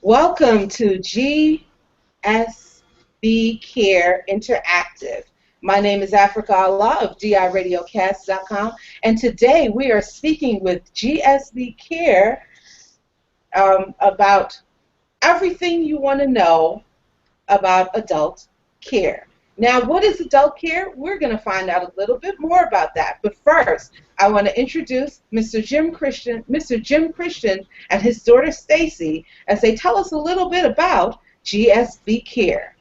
Welcome to GSB Care Interactive. My name is Africa Allah of DIRadiocast.com, and today we are speaking with GSB Care about everything you want to know about adult care. Now, what is adult care? We're going to find out a little bit more about that. But first, I want to introduce Mr. Jim Christian and his daughter Stacy as they tell us a little bit about GSB Care.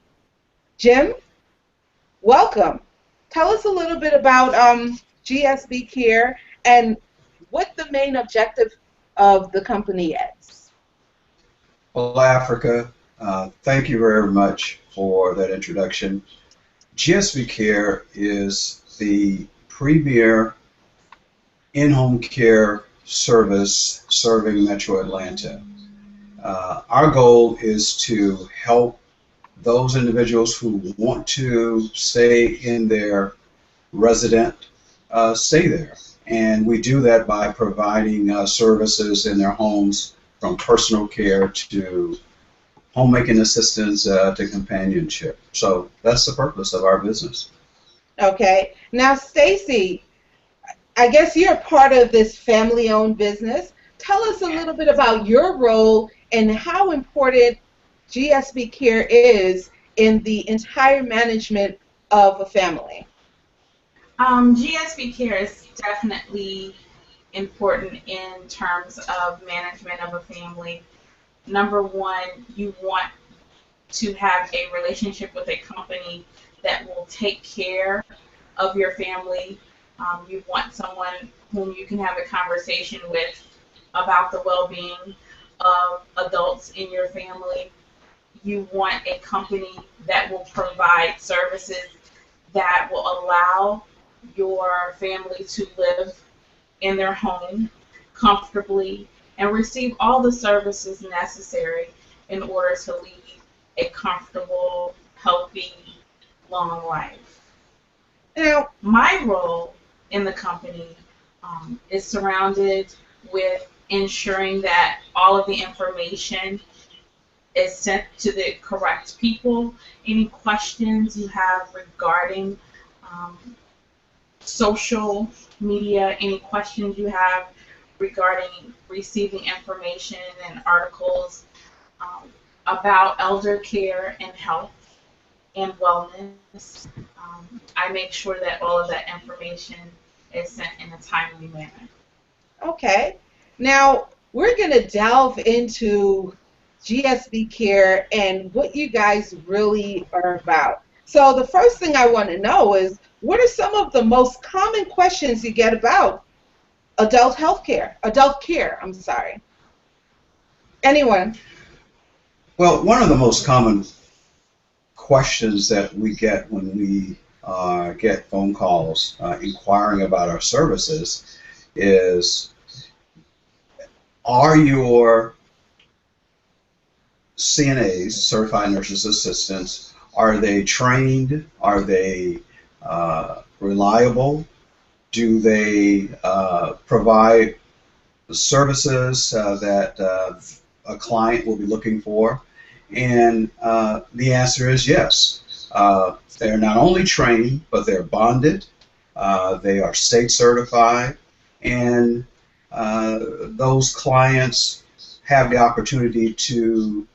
Jim, welcome. Tell us a little bit about GSB Care and what the main objective of the company is. Well, Africa, thank you very much for that introduction. GSB Care is the premier in-home care service serving Metro Atlanta. Our goal is to help those individuals who want to stay in their resident stay there. And we do that by providing services in their homes, from personal care to homemaking assistance to companionship. So that's the purpose of our business. Okay. Now, Stacy, I guess you're part of this family-owned business. Tell us a little bit about your role and how important GSB Care is in the entire management of a family. GSB Care is definitely important in terms of management of a family. Number one, you want to have a relationship with a company that will take care of your family. You want someone whom you can have a conversation with about the well-being of adults in your family. You want a company that will provide services that will allow your family to live in their home comfortably and receive all the services necessary in order to lead a comfortable, healthy, long life. Now, my role in the company is surrounded with ensuring that all of the information is sent to the correct people. Any questions you have regarding social media, any questions you have regarding receiving information and articles about elder care and health and wellness, I make sure that all of that information is sent in a timely manner. Okay. Now, we're going to delve into GSB Care and what you guys really are about. So the first thing I want to know is, what are some of the most common questions you get about adult care? Anyone? Well, one of the most common questions that we get when we get phone calls inquiring about our services is, are your CNAs, certified nurses assistants, are they trained? Are they reliable? Do they provide the services that a client will be looking for? And the answer is yes. They're not only trained, but they're bonded. They are state certified, and those clients have the opportunity to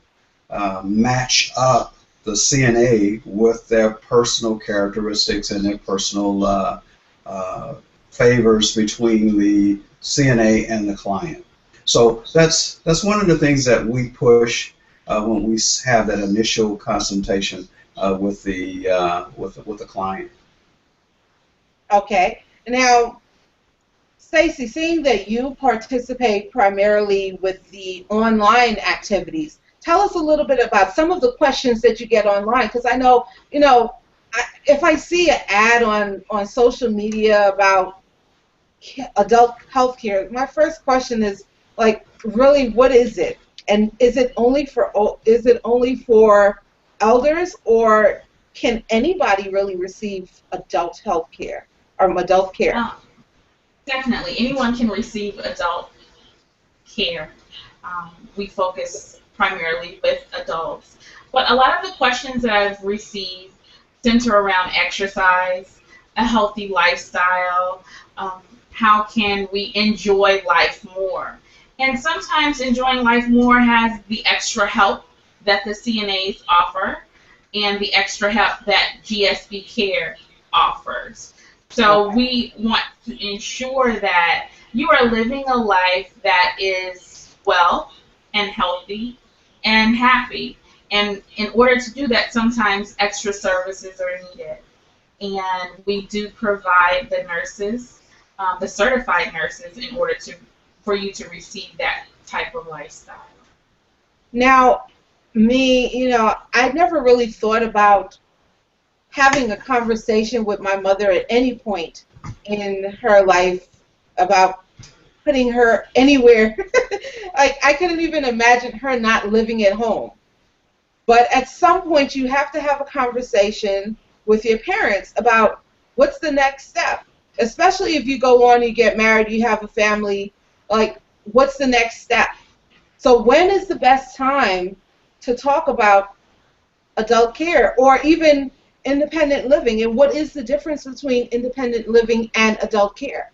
match up the CNA with their personal characteristics and their personal favors between the CNA and the client. So that's one of the things that we push when we have that initial consultation with the client. Okay. Now, Stacy, seeing that you participate primarily with the online activities, tell us a little bit about some of the questions that you get online, because I know, if I see an ad on social media about adult health care, my first question is, like, really, what is it? And is it only for elders, or can anybody really receive adult health care or adult care? Definitely, anyone can receive adult care. We focus primarily with adults. But a lot of the questions that I've received center around exercise, a healthy lifestyle, how can we enjoy life more? And sometimes enjoying life more has the extra help that the CNAs offer and the extra help that GSB Care offers. So Okay. we want to ensure that you are living a life that is well and healthy and happy. And in order to do that, sometimes extra services are needed. And we do provide the nurses, the certified nurses, in order to for you to receive that type of lifestyle. Now, me, I never really thought about having a conversation with my mother at any point in her life about putting her anywhere. Like, I couldn't even imagine her not living at home. But at some point, you have to have a conversation with your parents about what's the next step. Especially if you go on, you get married, you have a family, like, what's the next step? So when is the best time to talk about adult care or even independent living? And what is the difference between independent living and adult care?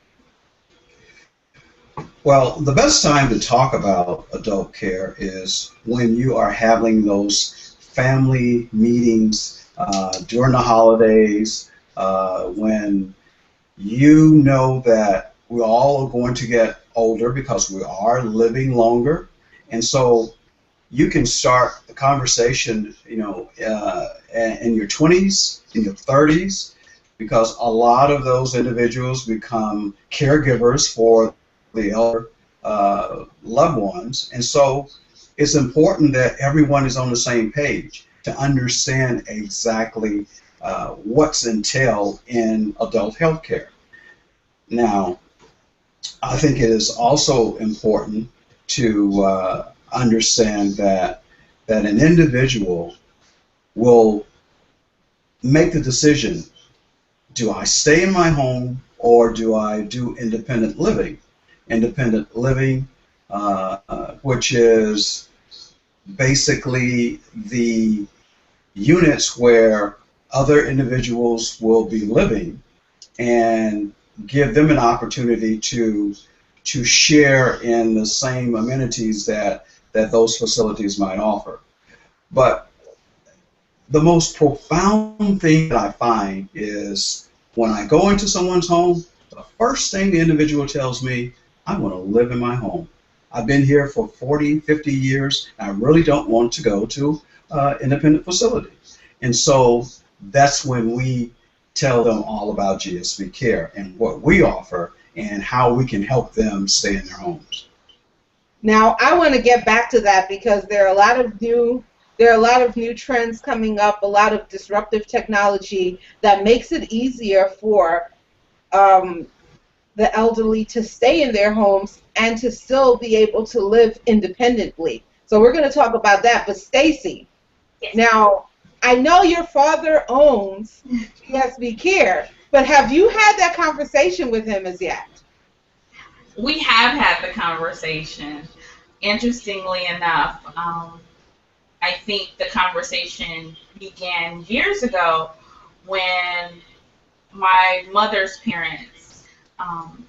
Well, the best time to talk about adult care is when you are having those family meetings during the holidays, when you know that we all are going to get older because we are living longer. And so you can start the conversation, in your 20s, in your 30s, because a lot of those individuals become caregivers for the elder loved ones. And so it's important that everyone is on the same page to understand exactly what's entailed in adult health care. Now, I think it is also important to understand that an individual will make the decision: do I stay in my home or do I do independent living? Independent living, which is basically the units where other individuals will be living, and give them an opportunity to share in the same amenities that those facilities might offer. But the most profound thing that I find is when I go into someone's home, the first thing the individual tells me: I want to live in my home. I've been here for 40, 50 years, and I really don't want to go to independent facility. And so that's when we tell them all about GSB Care and what we offer and how we can help them stay in their homes. Now, I want to get back to that because there are a lot of new trends coming up, a lot of disruptive technology that makes it easier for um, the elderly to stay in their homes and to still be able to live independently. So we're going to talk about that. But Stacy, Yes. now I know your father owns GSB Care, but have you had that conversation with him as yet? We have had the conversation. Interestingly enough, I think the conversation began years ago when my mother's parents, um,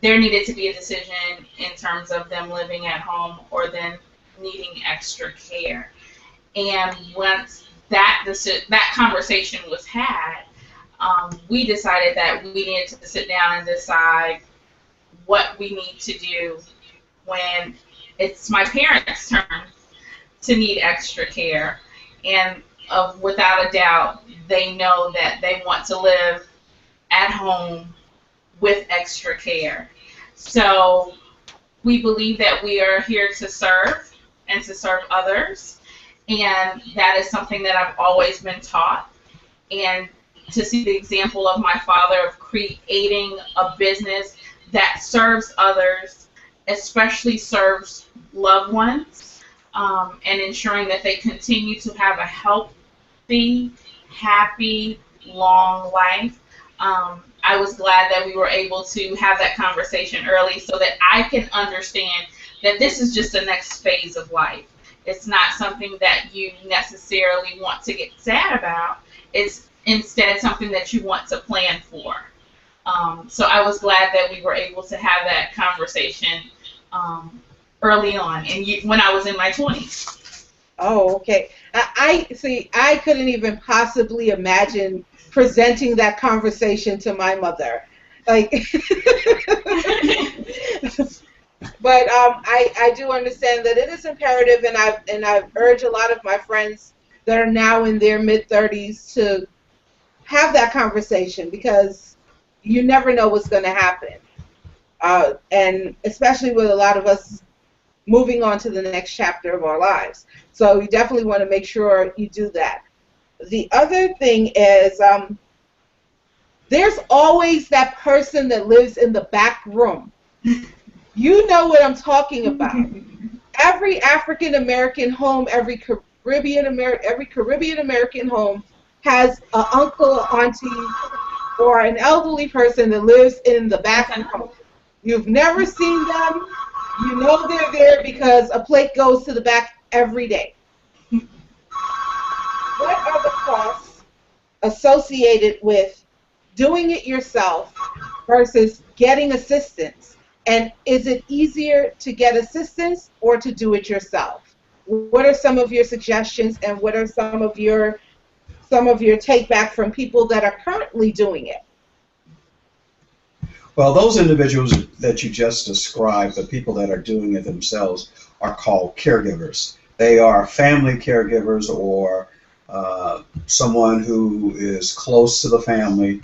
there needed to be a decision in terms of them living at home or then needing extra care. And once that conversation was had, we decided that we needed to sit down and decide what we need to do when it's my parents' turn to need extra care. And without a doubt, they know that they want to live at home with extra care. So we believe that we are here to serve and to serve others. And that is something that I've always been taught. And to see the example of my father of creating a business that serves others, especially serves loved ones, and ensuring that they continue to have a healthy, happy, long life. I was glad that we were able to have that conversation early so that I can understand that this is just the next phase of life. It's not something that you necessarily want to get sad about. It's instead something that you want to plan for. So I was glad that we were able to have that conversation early on, and when I was in my 20s. Oh, okay. I see. I couldn't even possibly imagine presenting that conversation to my mother. Like, but I do understand that it is imperative, and I've urged a lot of my friends that are now in their mid 30s to have that conversation because you never know what's going to happen, and especially with a lot of us moving on to the next chapter of our lives. So you definitely want to make sure you do that. The other thing is there's always that person that lives in the back room. You know what I'm talking about. Every African American home, every Caribbean American home has an uncle, auntie, or an elderly person that lives in the back room. You've never seen them. You know they're there because a plate goes to the back every day. What are the costs associated with doing it yourself versus getting assistance? And is it easier to get assistance or to do it yourself? What are some of your suggestions, and what are some of your take back from people that are currently doing it? Well, those individuals that you just described, the people that are doing it themselves, are called caregivers. They are family caregivers, or someone who is close to the family.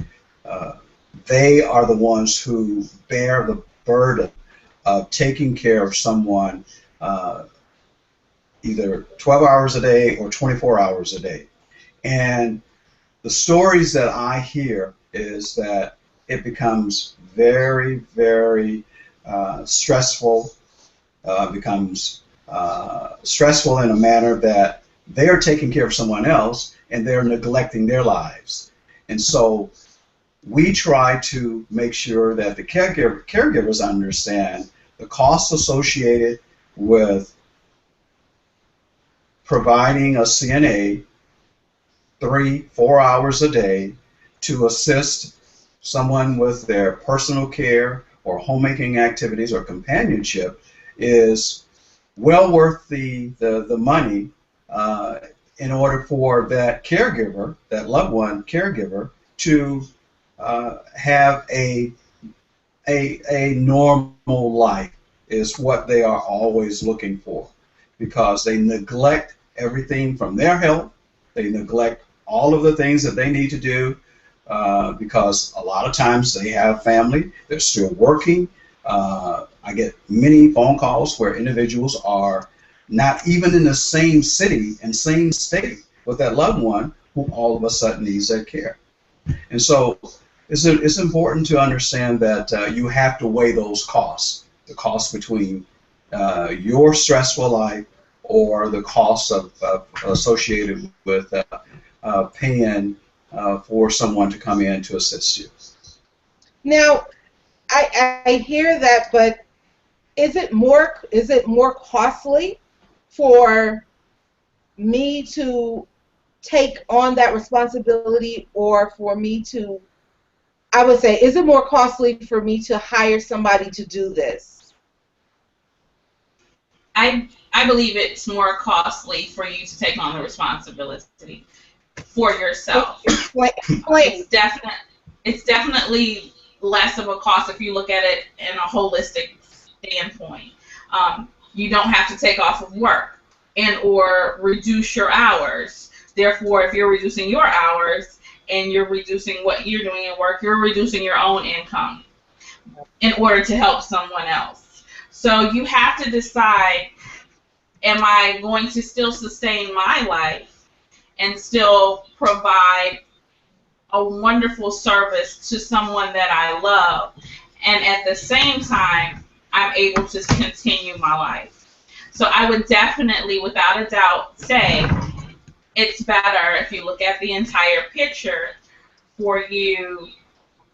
They are the ones who bear the burden of taking care of someone either 12 hours a day or 24 hours a day. And the stories that I hear is that it becomes very, very stressful, becomes stressful in a manner that they are taking care of someone else and they're neglecting their lives. And so we try to make sure that the caregivers understand the costs associated with providing a CNA 3-4 hours a day to assist someone with their personal care or homemaking activities or companionship is well worth the money in order for that caregiver, that loved one caregiver, to have a normal life is what they are always looking for, because they neglect everything from their health. They neglect all of the things that they need to do because a lot of times they have family, they're still working. I get many phone calls where individuals are not even in the same city and same state with that loved one who all of a sudden needs their care. And so it's important to understand that you have to weigh those costs, the cost between your stressful life or the costs associated with paying for someone to come in to assist you. Now, I hear that, but is it more costly for me to take on that responsibility, or for me to, I would say, is it more costly for me to hire somebody to do this? I believe it's more costly for you to take on the responsibility for yourself. Explain. It's definitely less of a cost if you look at it in a holistic standpoint. You don't have to take off of work and or reduce your hours. Therefore, if you're reducing your hours and you're reducing what you're doing at work, you're reducing your own income in order to help someone else. So you have to decide, am I going to still sustain my life and still provide a wonderful service to someone that I love, and at the same time, I'm able to continue my life? So I would definitely, without a doubt, say it's better, if you look at the entire picture, for you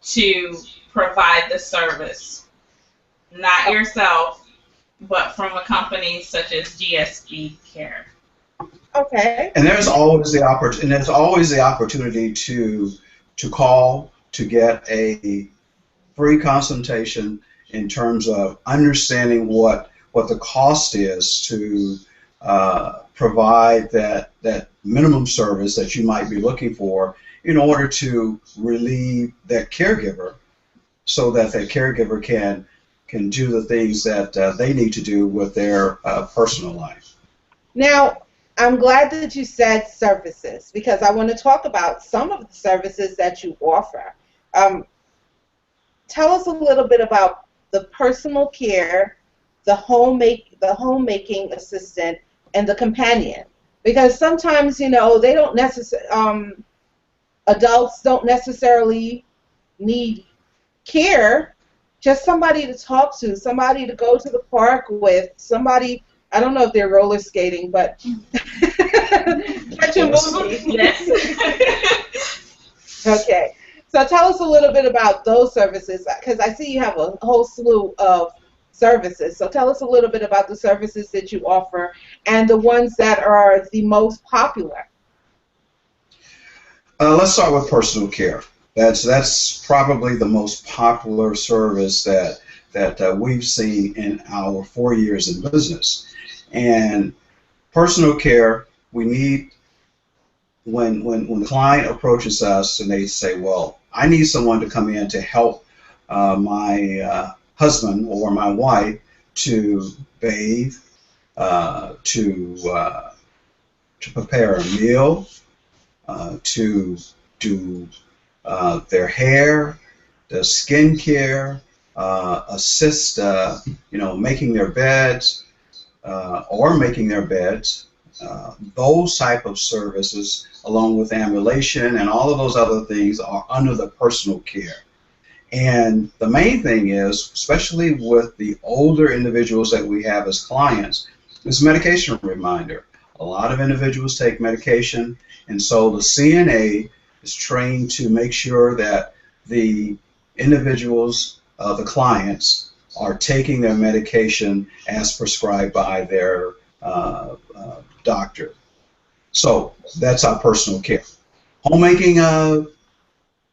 to provide the service, not yourself, but from a company such as GSG Care. Okay. And there's always the opportunity to call to get a free consultation in terms of understanding what the cost is to provide that minimum service that you might be looking for in order to relieve that caregiver, so that caregiver can do the things that they need to do with their personal life. Now, I'm glad that you said services because I want to talk about some of the services that you offer. Um, Tell us a little bit about the personal care, the homemaking assistant, and the companion. Because sometimes, they don't adults don't necessarily need care, just somebody to talk to, somebody to go to the park with, somebody, I don't know if they're roller skating, but catch a movie. Yes. Okay. So tell us a little bit about those services, because I see you have a whole slew of services. So tell us a little bit about the services that you offer and the ones that are the most popular. Let's start with personal care. That's probably the most popular service that we've seen in our 4 years in business. And personal care, we need when the client approaches us and they say, well, I need someone to come in to help my husband or my wife to bathe, to prepare a meal, to do their hair, the skin care, assist, making their beds or making their beds. Those type of services, along with ambulation and all of those other things, are under the personal care. And the main thing is, especially with the older individuals that we have as clients, is medication reminder. A lot of individuals take medication, and so the CNA is trained to make sure that the individuals, the clients, are taking their medication as prescribed by their doctor. So that's our personal care. Homemaking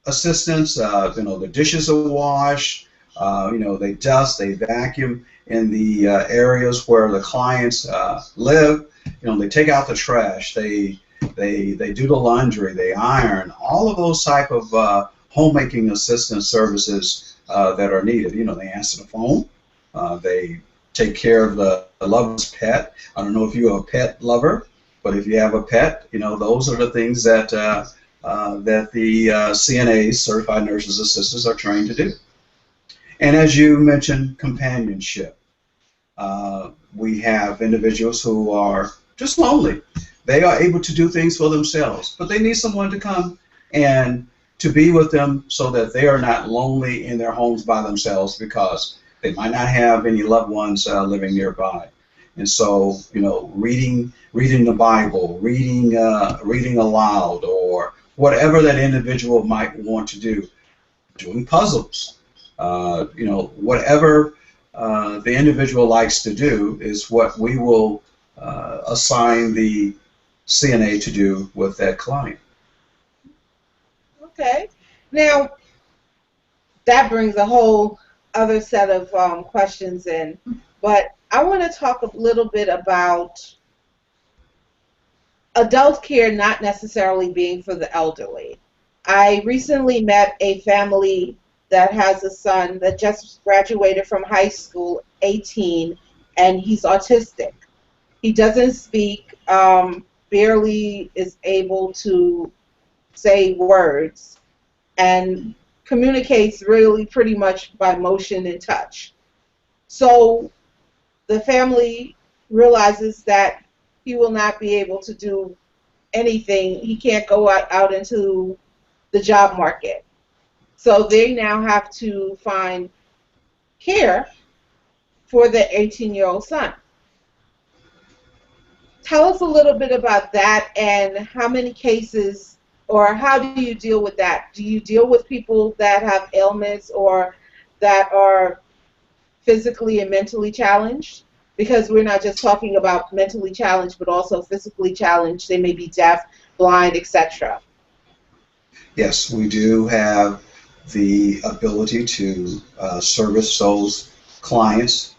assistance, the dishes are washed, they dust, they vacuum in the areas where the clients live. They take out the trash, they do the laundry, they iron, all of those type of homemaking assistance services that are needed. They answer the phone, they take care of the lover's pet. I don't know if you're a pet lover, but if you have a pet, those are the things that that the CNAs, certified nurses assistants, are trained to do. And as you mentioned, companionship. We have individuals who are just lonely. They are able to do things for themselves, but they need someone to come and to be with them so that they are not lonely in their homes by themselves, because they might not have any loved ones living nearby. And so, reading the Bible, reading aloud, or whatever that individual might want to do, doing puzzles, whatever the individual likes to do is what we will assign the CNA to do with that client. Okay. Now, that brings a whole other set of questions in, but I want to talk a little bit about adult care not necessarily being for the elderly. I recently met a family that has a son that just graduated from high school, 18, and he's autistic. He doesn't speak, barely is able to say words, and communicates really pretty much by motion and touch. So the family realizes that he will not be able to do anything. He can't go out into the job market. So they now have to find care for the 18-year-old son. Tell us a little bit about that and how many cases, or how do you deal with that? Do you deal with people that have ailments or that are physically and mentally challenged? because we're not just talking about mentally challenged, but also physically challenged. They may be deaf, blind, etc. Yes, we do have the ability to service those clients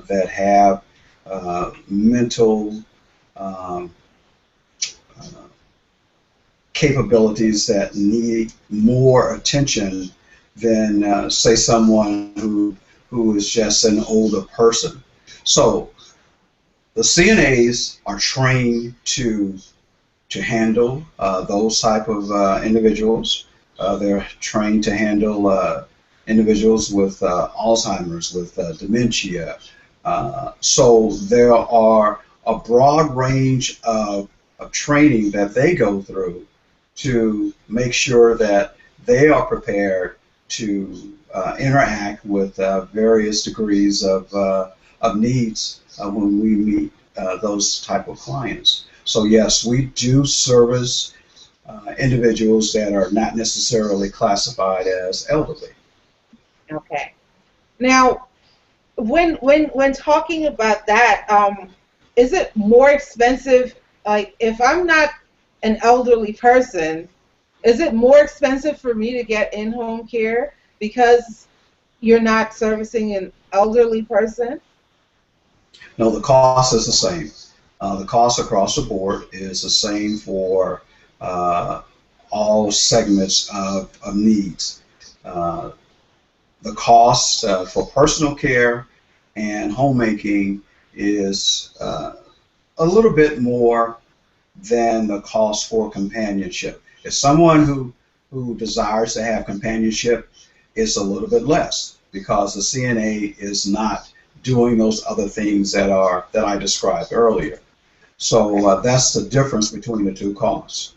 that have mental um, uh, capabilities that need more attention than, say, someone who is just an older person. So the CNAs are trained to handle those type of individuals. They're trained to handle individuals with Alzheimer's, with dementia. So there are a broad range of training that they go through to make sure that they are prepared to interact with various degrees of needs when we meet those type of clients. So yes, we do service individuals that are not necessarily classified as elderly. Okay. Now, when talking about that, is it more expensive? Like, if I'm not an elderly person, is it more expensive for me to get in-home care because you're not servicing an elderly person? No, the cost is the same. The cost across the board is the same for uh, all segments of needs. Uh, the cost for personal care and homemaking is a little bit more than the cost for companionship. If someone who desires to have companionship, it's a little bit less because the CNA is not doing those other things that I described earlier. So that's the difference between the two costs,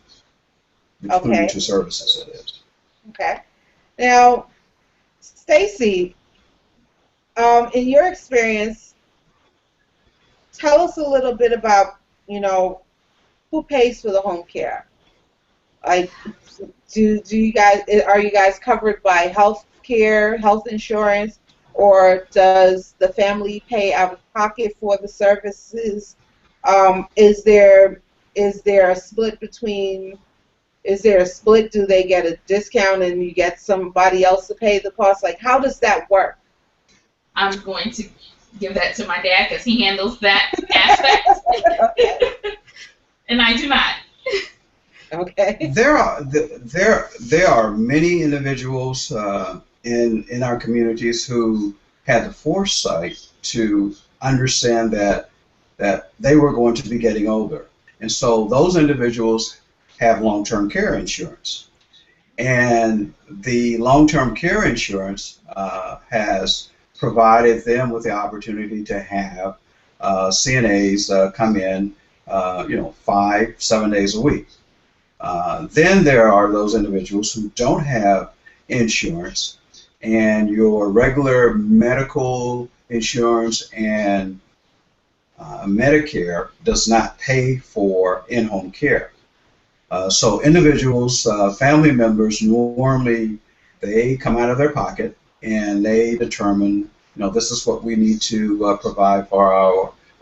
between the Okay. two services. It is. Okay. Now, Stacy, in your experience, tell us a little bit about, you know, who pays for the home care? Like, do you guys, are you guys covered by health care, health insurance, or does the family pay out of pocket for the services? Is there a split between, is there a split? Do they get a discount and you get somebody else to pay the cost? Like, how does that work? I'm going to give that to my dad because he handles that aspect, Okay. and I do not. Okay. There are many individuals in our communities who had the foresight to understand that they were going to be getting older, and so those individuals have long-term care insurance, and the long-term care insurance has provided them with the opportunity to have CNAs come in, 5, 7 days a week. Then there are those individuals who don't have insurance, and your regular medical insurance and Medicare does not pay for in-home care. So individuals, family members, normally they come out of their pocket and they determine, this is what we need to provide for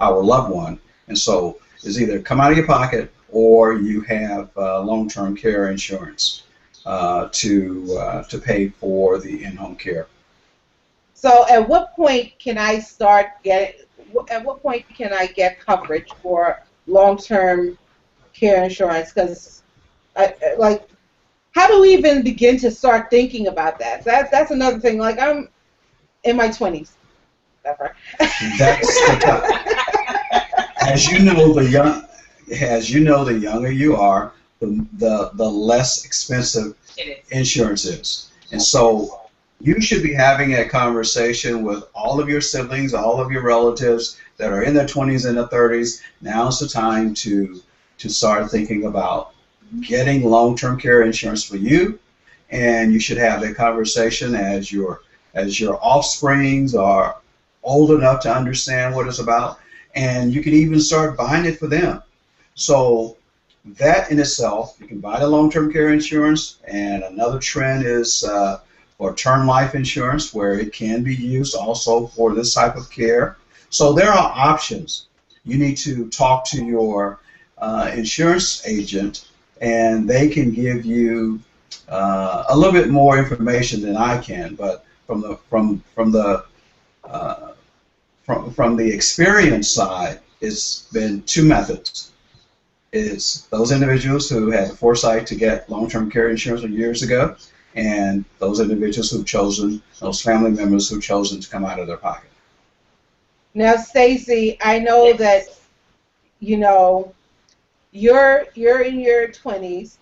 our loved one. And so it's either come out of your pocket or you have long-term care insurance to pay for the in-home care. So at what point can I start getting, at what point can I get coverage for long-term care insurance? Because like, how do we even begin to start thinking about that? That's another thing. Like, I'm in my 20s. That's right. That's as you know, the younger you are, the less expensive It is. insurance is. And so you should be having a conversation with all of your siblings, all of your relatives that are in their 20s and their 30s. Now's the time to start thinking about getting long-term care insurance for you, and you should have that conversation as your offsprings are old enough to understand what it's about, and you can even start buying it for them. So that in itself, you can buy the long-term care insurance, and another trend is for term life insurance, where it can be used also for this type of care. So there are options. You need to talk to your insurance agent, and they can give you a little bit more information than I can. But uh, from the experience side, it's been two methods. It's those individuals who had the foresight to get long-term care insurance years ago, and those individuals who've chosen, those family members who've chosen to come out of their pocket. Now, Stacy, I know that you know you're in your 20s,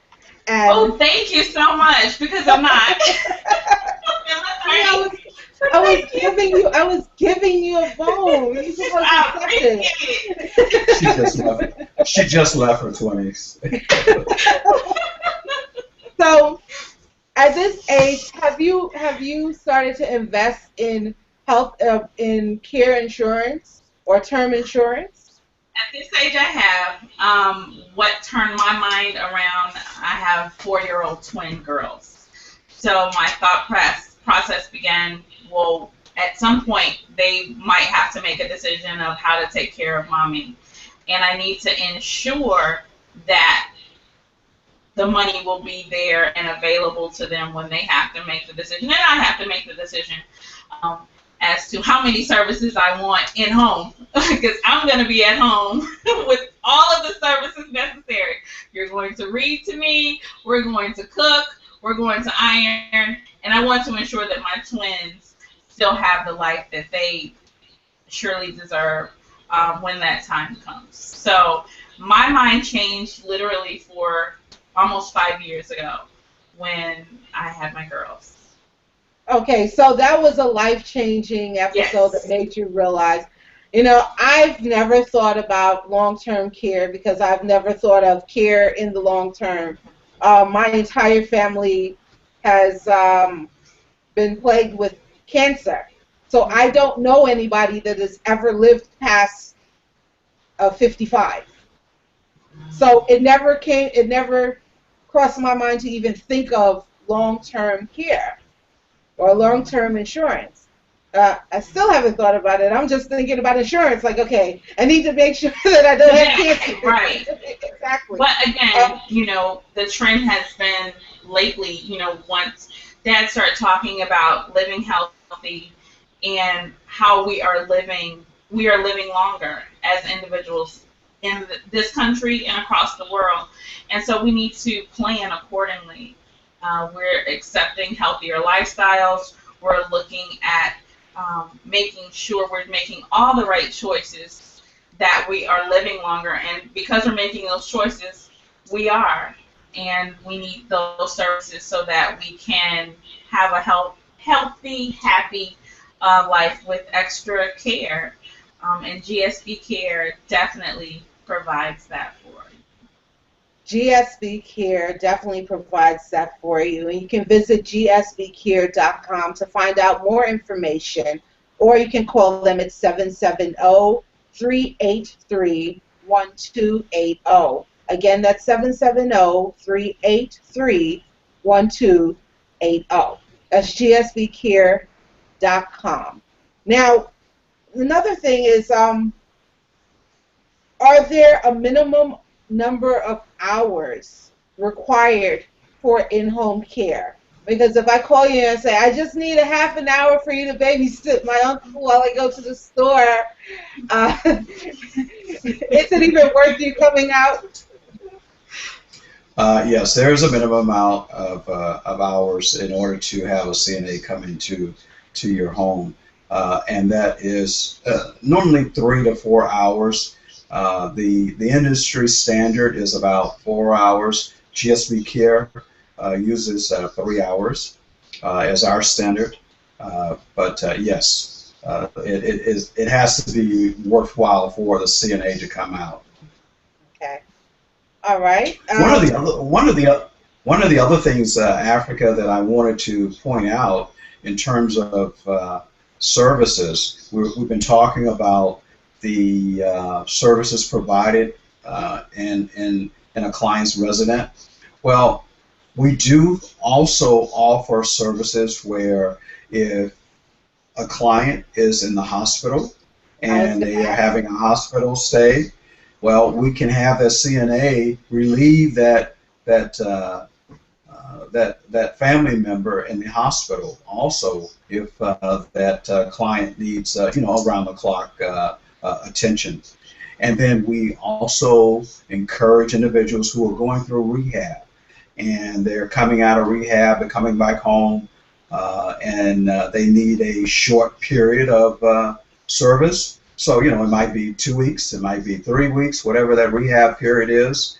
and Oh, thank you so much, because I'm not. I was giving you a bone. You're supposed to accept it. She just left her 20s. So, at this age, have you started to invest in health in care insurance or term insurance? At this age, I have. What turned my mind around, I have 4-year-old twin girls. So my process began, well, at some point, they might have to make a decision of how to take care of mommy. And I need to ensure that the money will be there and available to them when they have to make the decision. And I have to make the decision um, as to how many services I want in home, because I'm going to be at home with all of the services necessary. You're going to read to me, we're going to cook, we're going to iron, and I want to ensure that my twins still have the life that they surely deserve when that time comes. So my mind changed literally for almost 5 years ago when I had my girls. Okay, so that was a life-changing episode that Yes. made you realize, I've never thought about long-term care because I've never thought of care in the long term. My entire family has been plagued with cancer, so I don't know anybody that has ever lived past 55. So it never crossed my mind to even think of long-term care or long-term insurance. I still haven't thought about it. I'm just thinking about insurance. Like, okay, I need to make sure that I don't have cancer. Right. Exactly. But again, the trend has been lately, once Dad started talking about living healthy and how we are living longer as individuals in this country and across the world. And so we need to plan accordingly. We're accepting healthier lifestyles. We're looking at making sure we're making all the right choices, that we are living longer. And because we're making those choices, we are. And we need those services so that we can have a healthy, happy life with extra care. And GSB Care definitely provides that for you. GSB Care definitely provides that for you. And you can visit gsbcare.com to find out more information, or you can call them at 770-383-1280. Again, that's 770-383-1280. That's gsbcare.com. Now, another thing is, are there a minimum number of hours required for in-home care? Because if I call you and say, I just need a half an hour for you to babysit my uncle while I go to the store, is it even worth you coming out? Yes, there's a minimum amount of hours in order to have a CNA come into your home, and that is normally 3 to 4 hours. The industry standard is about 4 hours. GSB Care uses 3 hours as our standard, but yes, it has to be worthwhile for the CNA to come out. Okay. All right. One of the other things, Africa, that I wanted to point out in terms of services, we've been talking about the services provided in a client's resident. Well, we do also offer services where if a client is in the hospital I was and going to they are ask. having a hospital stay, well, we can have the CNA relieve that family member in the hospital also if that client needs around the clock attention. And then we also encourage individuals who are going through rehab and they're coming out of rehab and coming back home, and they need a short period of service. So, it might be 2 weeks, it might be 3 weeks, whatever that rehab period is.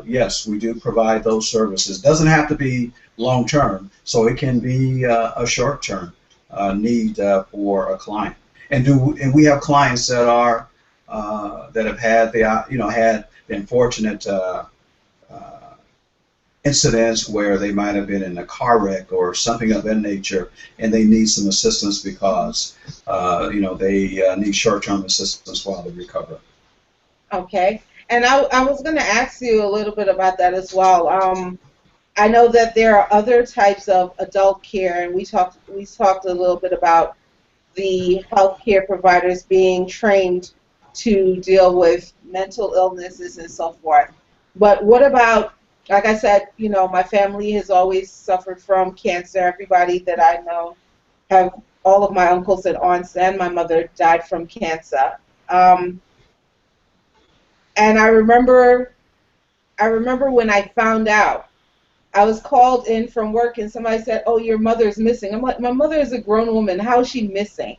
Yes, we do provide those services. Doesn't have to be long term, so it can be a short term need for a client. And we have clients that have had the unfortunate uh, incidents where they might have been in a car wreck or something of that nature, and they need some assistance because they need short-term assistance while they recover. Okay. And I was going to ask you a little bit about that as well. I know that there are other types of adult care, and we talked a little bit about the healthcare providers being trained to deal with mental illnesses and so forth. But what about, like I said, my family has always suffered from cancer. Everybody that I know have, all of my uncles and aunts and my mother died from cancer. Um, and I remember when I found out. I was called in from work and somebody said, "Oh, your mother's missing." I'm like, "My mother is a grown woman. How is she missing?"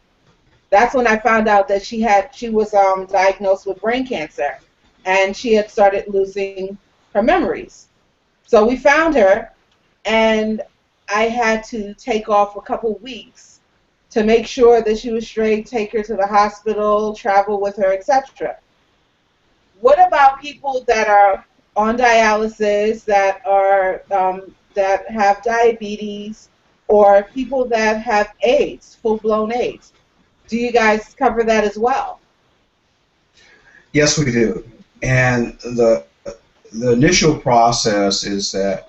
That's when I found out that she was diagnosed with brain cancer, and she had started losing her memories. So we found her, and I had to take off a couple weeks to make sure that she was straight, take her to the hospital, travel with her, etc. What about people that are on dialysis, that have diabetes, or people that have AIDS, full-blown AIDS? Do you guys cover that as well? Yes, we do. And the initial process is that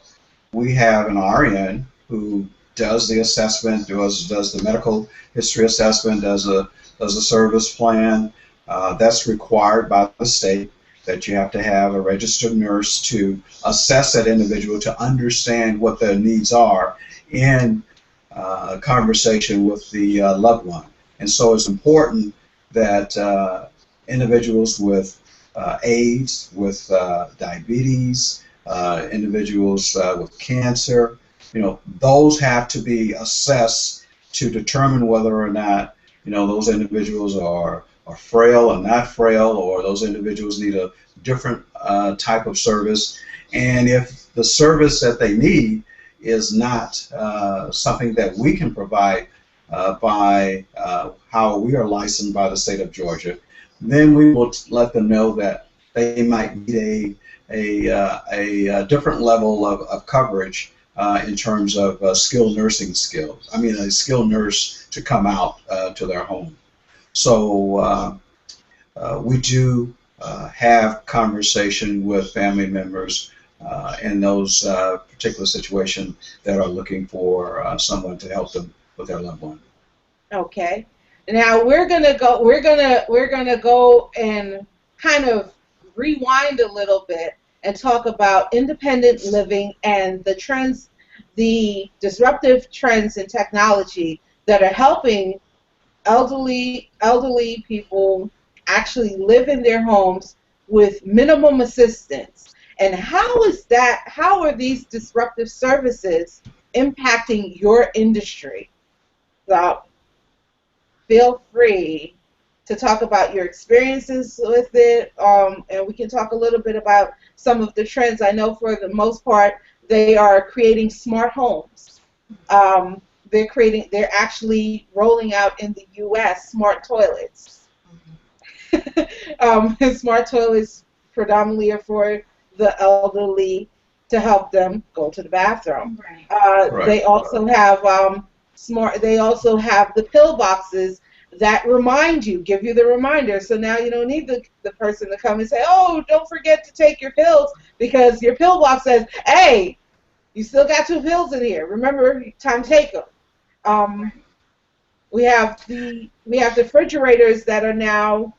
we have an RN who does the assessment, does the medical history assessment, does a service plan. That's required by the state that you have to have a registered nurse to assess that individual to understand what their needs are in conversation with the loved one. And so it's important that individuals with AIDS, with diabetes, individuals with cancer, those have to be assessed to determine whether or not, those individuals are frail or not frail, or those individuals need a different type of service. And if the service that they need is not something that we can provide by how we are licensed by the state of Georgia, then we will let them know that they might need a different level of coverage in terms of skilled nursing skills. I mean, a skilled nurse to come out to their home. So we do have conversation with family members in those particular situations that are looking for someone to help them with their loved one. Okay. Now we're gonna go and kind of rewind a little bit and talk about independent living and the disruptive trends in technology that are helping elderly people actually live in their homes with minimum assistance. And how are these disruptive services impacting your industry? So feel free to talk about your experiences with it, and we can talk a little bit about some of the trends. I know for the most part, they are creating smart homes. Um, they're actually rolling out in the U.S. smart toilets. Smart toilets predominantly are for the elderly to help them go to the bathroom. Right. They Right. also have smart. They also have the pill boxes that remind you, give you the reminder. So now you don't need the person to come and say, "Oh, don't forget to take your pills," because your pill box says, "Hey, you still got two pills in here. Remember, time to take them." Um, Right. We have refrigerators that are now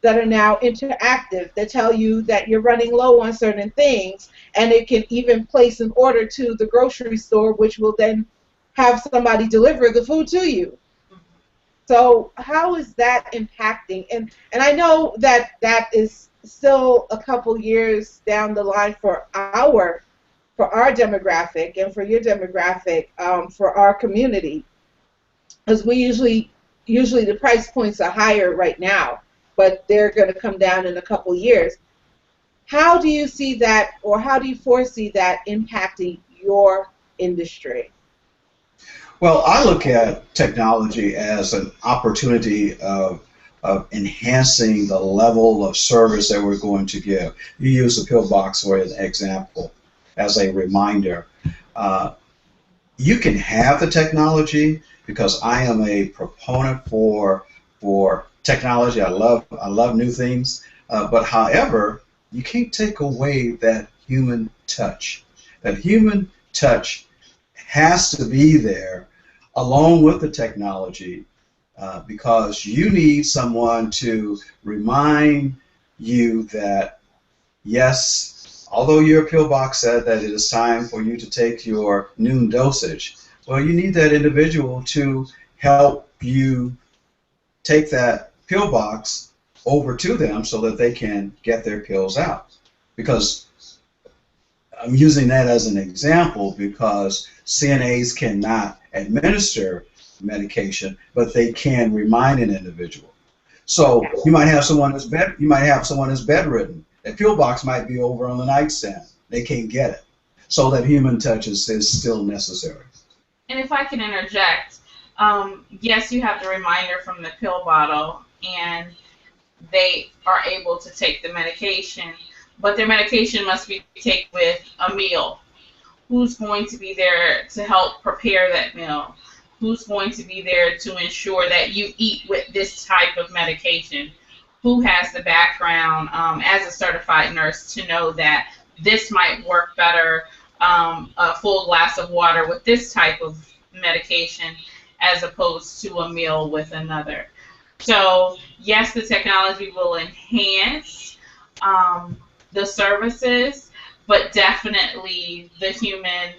interactive, that tell you that you're running low on certain things, and it can even place an order to the grocery store, which will then have somebody deliver the food to you. So how is that impacting? And I know that that is still a couple years down the line for our demographic and for your demographic, for our community, because usually the price points are higher right now, but they're going to come down in a couple years. How do you see that, or how do you foresee that impacting your industry? Well, I look at technology as an opportunity of enhancing the level of service that we're going to give. You use the pill box for an example as a reminder. Uh, you can have the technology because I am a proponent for technology. I love new things, but however, you can't take away that human touch. That human touch has to be there along with the technology because you need someone to remind you that yes, although your pill box said that it is time for you to take your noon dosage, well, you need that individual to help you take that pill box over to them so that they can get their pills out. Because I'm using that as an example because CNAs cannot administer medication, but they can remind an individual. So Yes. you might have someone that's bedridden. That pill box might be over on the nightstand. They can't get it. So that human touch is still necessary. And if I can interject, yes, you have the reminder from the pill bottle, and they are able to take the medication, but their medication must be taken with a meal. Who's going to be there to help prepare that meal? Who's going to be there to ensure that you eat with this type of medication? Who has the background as a certified nurse to know that this might work better, a full glass of water with this type of medication as opposed to a meal with another? So, yes, the technology will enhance the services, but definitely the human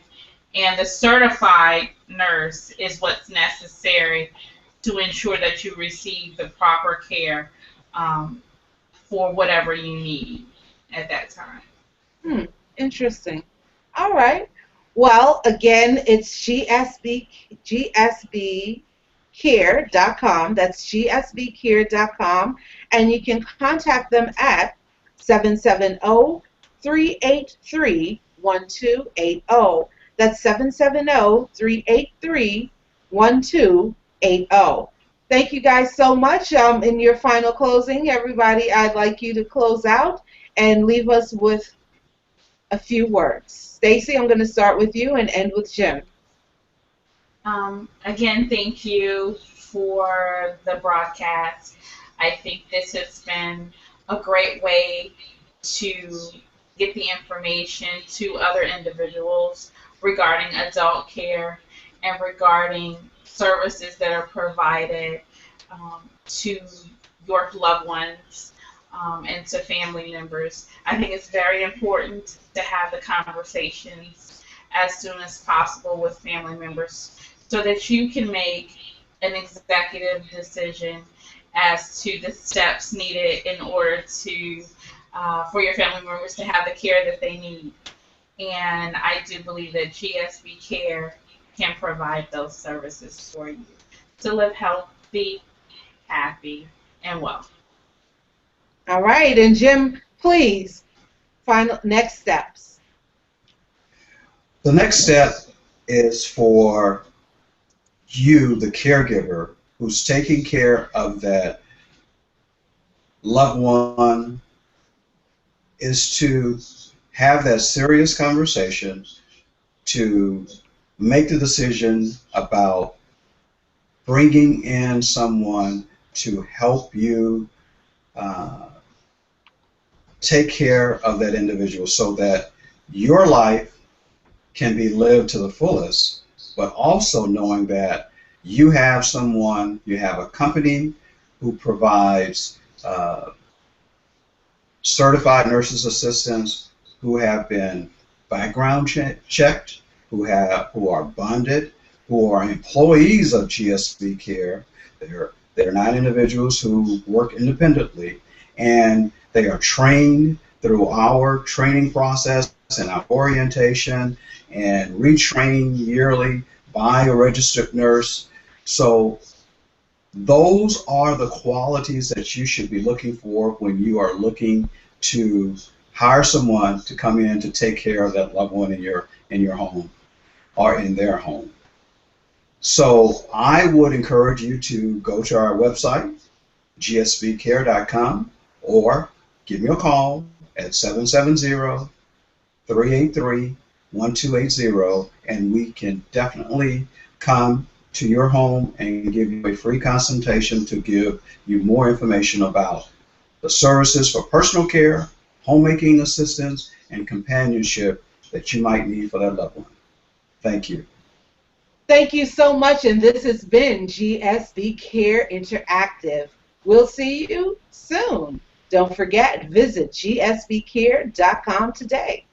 and the certified nurse is what's necessary to ensure that you receive the proper care um, for whatever you need at that time. Hmm, interesting. All right. Well, again, it's gsbcare.com. That's gsbcare.com. And you can contact them at 770-383-1280. That's 770-383-1280. Thank you guys so much. In your final closing, everybody, I'd like you to close out and leave us with a few words. Stacy, I'm going to start with you and end with Jim. Again, thank you for the broadcast. I think this has been a great way to get the information to other individuals regarding adult care and regarding services that are provided to your loved ones and to family members. I think it's very important to have the conversations as soon as possible with family members so that you can make an executive decision as to the steps needed in order to for your family members to have the care that they need. And I do believe that GSB Care can provide those services for you to live healthy, happy, and well. All right. And Jim, please, final next steps. The next step is for you, the caregiver, who's taking care of that loved one, is to have that serious conversation to make the decision about bringing in someone to help you uh, take care of that individual so that your life can be lived to the fullest, but also knowing that You have someone, you have a company who provides certified nurses assistants who have been background checked, who are bonded, who are employees of GSB Care. They're not individuals who work independently, and they are trained through our training process and our orientation and retrained yearly by a registered nurse. So those are the qualities that you should be looking for when you are looking to hire someone to come in to take care of that loved one in your home or in their home. So I would encourage you to go to our website, gsbcare.com, or give me a call at 770-383-1280, and we can definitely come to your home and give you a free consultation to give you more information about the services for personal care, homemaking assistance, and companionship that you might need for that loved one. Thank you. Thank you so much, and this has been GSB Care Interactive. We'll see you soon. Don't forget, visit gsbcare.com today.